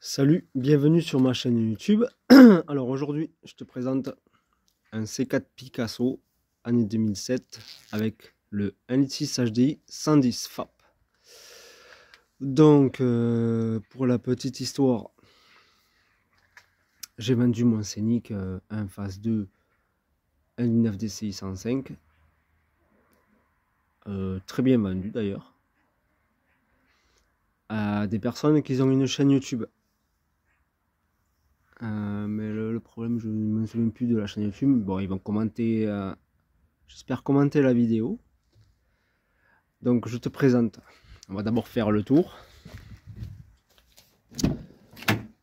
Salut, bienvenue sur ma chaîne YouTube. Alors aujourd'hui, je te présente un C4 Picasso année 2007 avec le 1.6 HDI 110 FAP. Donc, pour la petite histoire, j'ai vendu mon Scénic 1 phase 2 1.9 DCI 105. Très bien vendu d'ailleurs. À des personnes qui ont une chaîne YouTube. Mais le problème, je ne me souviens plus de la chaîne YouTube. Bon, ils vont commenter, j'espère commenter la vidéo. Donc je te présente. On va d'abord faire le tour.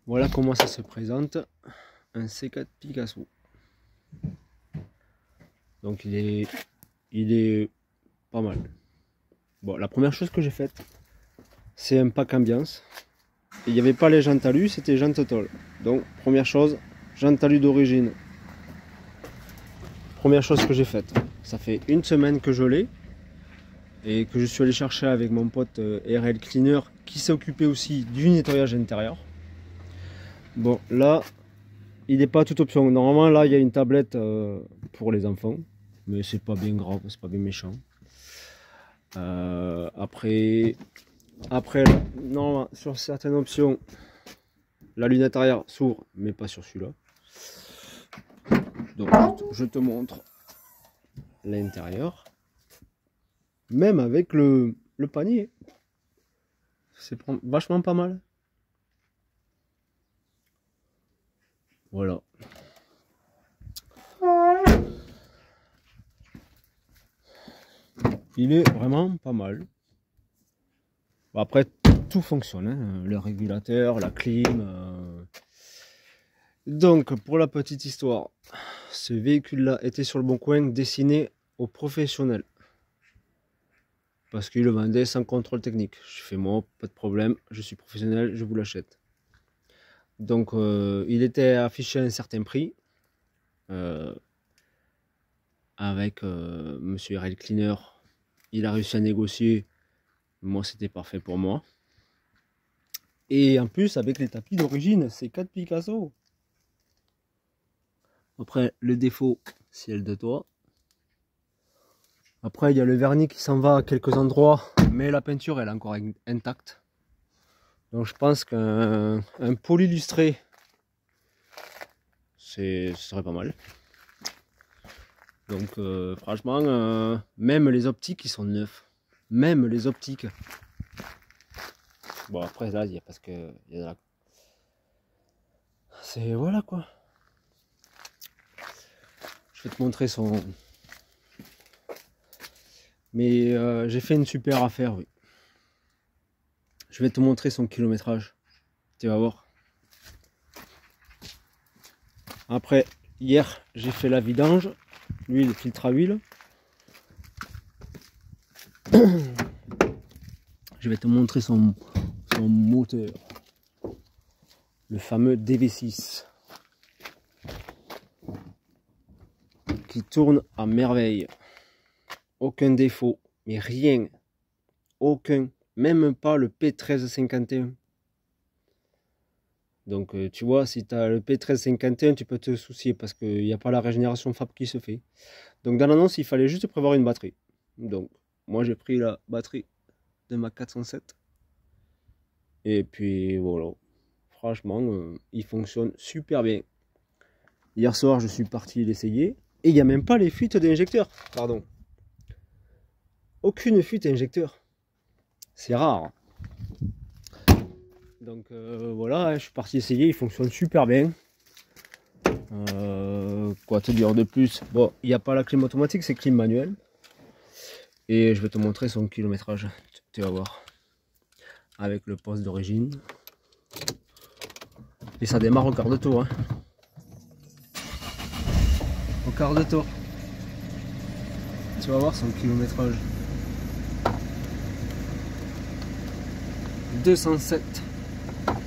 Voilà comment ça se présente. Un C4 Picasso. Donc il est pas mal. Bon, la première chose que j'ai faite, c'est un pack ambiance. Il n'y avait pas les jantes alu, c'était jantes tôle. Donc première chose, jantes alu d'origine. Première chose que j'ai faite. Ça fait une semaine que je l'ai. Et que je suis allé chercher avec mon pote RL Cleaner qui s'est occupé aussi du nettoyage intérieur. Bon, là, il n'est pas toute option. Normalement, là, il y a une tablette pour les enfants. Mais c'est pas bien grave, c'est pas bien méchant. Après, normalement, sur certaines options, la lunette arrière s'ouvre, mais pas sur celui-là. Donc, je te montre l'intérieur. Même avec le panier, c'est vachement pas mal. Voilà. Il est vraiment pas mal. Après, tout fonctionne, hein, le régulateur, la clim. Donc, pour la petite histoire, ce véhicule-là était sur le bon coin destiné aux professionnels. Parce qu'il le vendait sans contrôle technique. Je fais moi, pas de problème, je suis professionnel, je vous l'achète. Donc il était affiché à un certain prix. Avec monsieur RL Cleaner, il a réussi à négocier. Moi c'était parfait pour moi. Et en plus avec les tapis d'origine, c'est 4 Picasso. Après le défaut, ciel de toit. Après, il y a le vernis qui s'en va à quelques endroits, mais la peinture, elle est encore intacte. Donc, je pense qu'un pôle illustré, ce serait pas mal. Donc, franchement, même les optiques, ils sont neufs. Même les optiques. Bon, après, là, il y a parce que... C'est... Voilà, quoi. Je vais te montrer son... Mais j'ai fait une super affaire, oui. Je vais te montrer son kilométrage. Tu vas voir. Après, hier, j'ai fait la vidange. Lui, le filtre à huile. Je vais te montrer son moteur. Le fameux DV6. Qui tourne à merveille. Aucun défaut, mais rien, aucun, même pas le P1351. Donc tu vois, si tu as le P1351, tu peux te soucier parce qu'il n'y a pas la régénération FAP qui se fait. Donc dans l'annonce, il fallait juste prévoir une batterie. Donc moi j'ai pris la batterie de ma 407. Et puis voilà, franchement, il fonctionne super bien. Hier soir, je suis parti l'essayer. Et il n'y a même pas les fuites d'injecteur, pardon. Aucune fuite injecteur. C'est rare. Donc voilà, je suis parti essayer, il fonctionne super bien. Quoi te dire de plus? Bon, il n'y a pas la clim automatique, c'est clim manuelle. Et je vais te montrer son kilométrage. Tu vas voir. Avec le poste d'origine. Et ça démarre au quart de tour. Hein. Au quart de tour. Tu vas voir son kilométrage. 207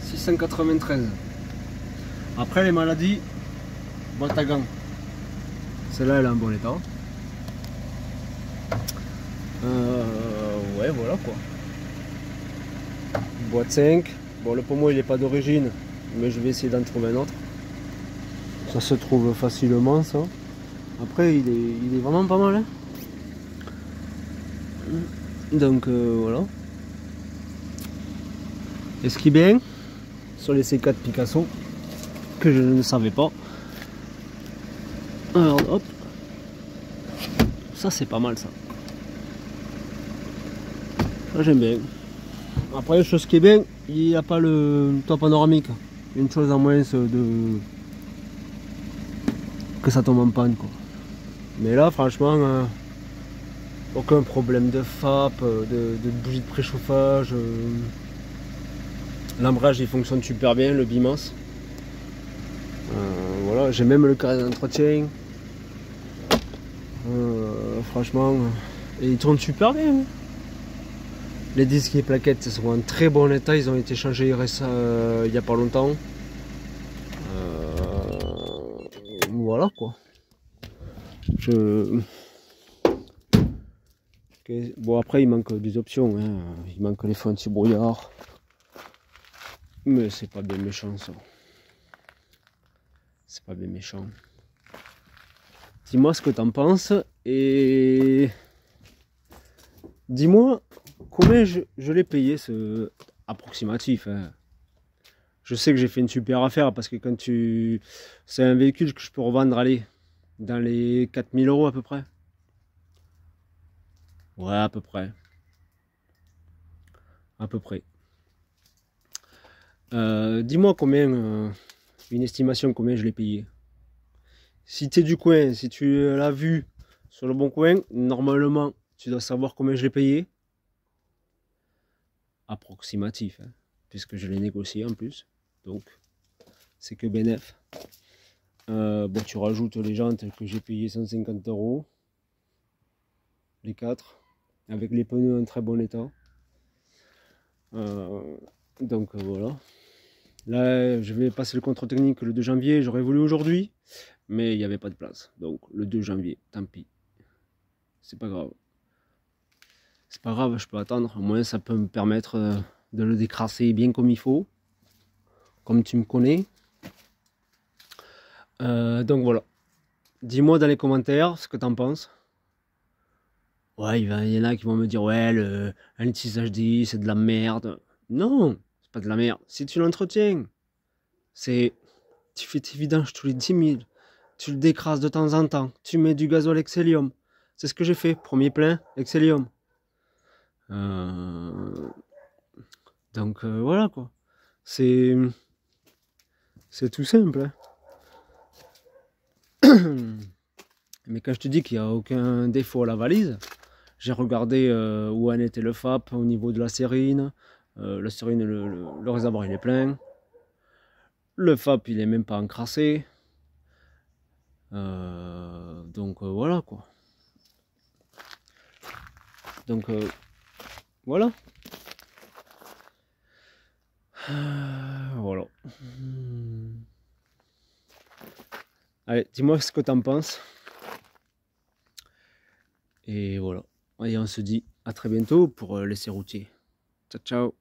693. Après les maladies, boîte à gants. Celle-là elle est en bon état. Ouais voilà quoi. Boîte 5. Bon le pommeau il n'est pas d'origine. mais je vais essayer d'en trouver un autre. Ça se trouve facilement, ça. Après, il est vraiment pas mal, hein. Donc voilà. Et ce qui est bien sur les C4 Picasso, que je ne savais pas. Alors hop. Ça c'est pas mal ça. Ça j'aime bien. Après, chose qui est bien, il n'y a pas le toit panoramique. Une chose en moins de que ça tombe en panne quoi. Mais là franchement aucun problème de FAP, de bougie de préchauffage. L'embrayage il fonctionne super bien, le BIMAS. Voilà, j'ai même le carré d'entretien. Franchement, et il tourne super bien. Les disques et plaquettes sont en très bon état, ils ont été changés il n'y a pas longtemps. Voilà quoi. Bon après il manque des options, hein. Il manque les fonds anti-brouillard. Mais c'est pas bien méchant ça. C'est pas bien méchant. Dis-moi ce que t'en penses et dis-moi combien je l'ai payé ce approximatif, hein. Je sais que j'ai fait une super affaire parce que quand c'est un véhicule que je peux revendre, allez, dans les 4000 € à peu près. Ouais, à peu près. À peu près. Dis-moi combien, une estimation combien je l'ai payé. Si tu es du coin, si tu l'as vu sur le bon coin, normalement tu dois savoir combien je l'ai payé. Approximatif, hein, puisque je l'ai négocié en plus. Donc c'est que bénéf. Bon, tu rajoutes les jantes que j'ai payé 150 €. Les 4. Avec les pneus en très bon état. Donc voilà. Là, je vais passer le contrôle technique le 2 janvier. J'aurais voulu aujourd'hui, mais il n'y avait pas de place. Donc le 2 janvier, tant pis. C'est pas grave. C'est pas grave, je peux attendre. Au moins, ça peut me permettre de le décrasser bien comme il faut. Comme tu me connais. Donc voilà. Dis-moi dans les commentaires ce que tu en penses. Ouais, il y en a qui vont me dire ouais, un Litis HD c'est de la merde. Non, c'est pas de la merde. Si tu l'entretiens, tu fais tes vidanges tous les 10 000. Tu le décrasses de temps en temps. Tu mets du gazole Excellium. C'est ce que j'ai fait. Premier plein, Excellium. Donc voilà quoi. C'est tout simple. Hein. Mais quand je te dis qu'il n'y a aucun défaut à la valise, j'ai regardé où en était le FAP au niveau de la sérine. La sérine, le réservoir il est plein. Le FAP il est même pas encrassé. Donc voilà quoi. Donc voilà. Voilà. Allez, dis-moi ce que t'en penses. Et voilà. Et on se dit à très bientôt pour l'essai routier. Ciao, ciao.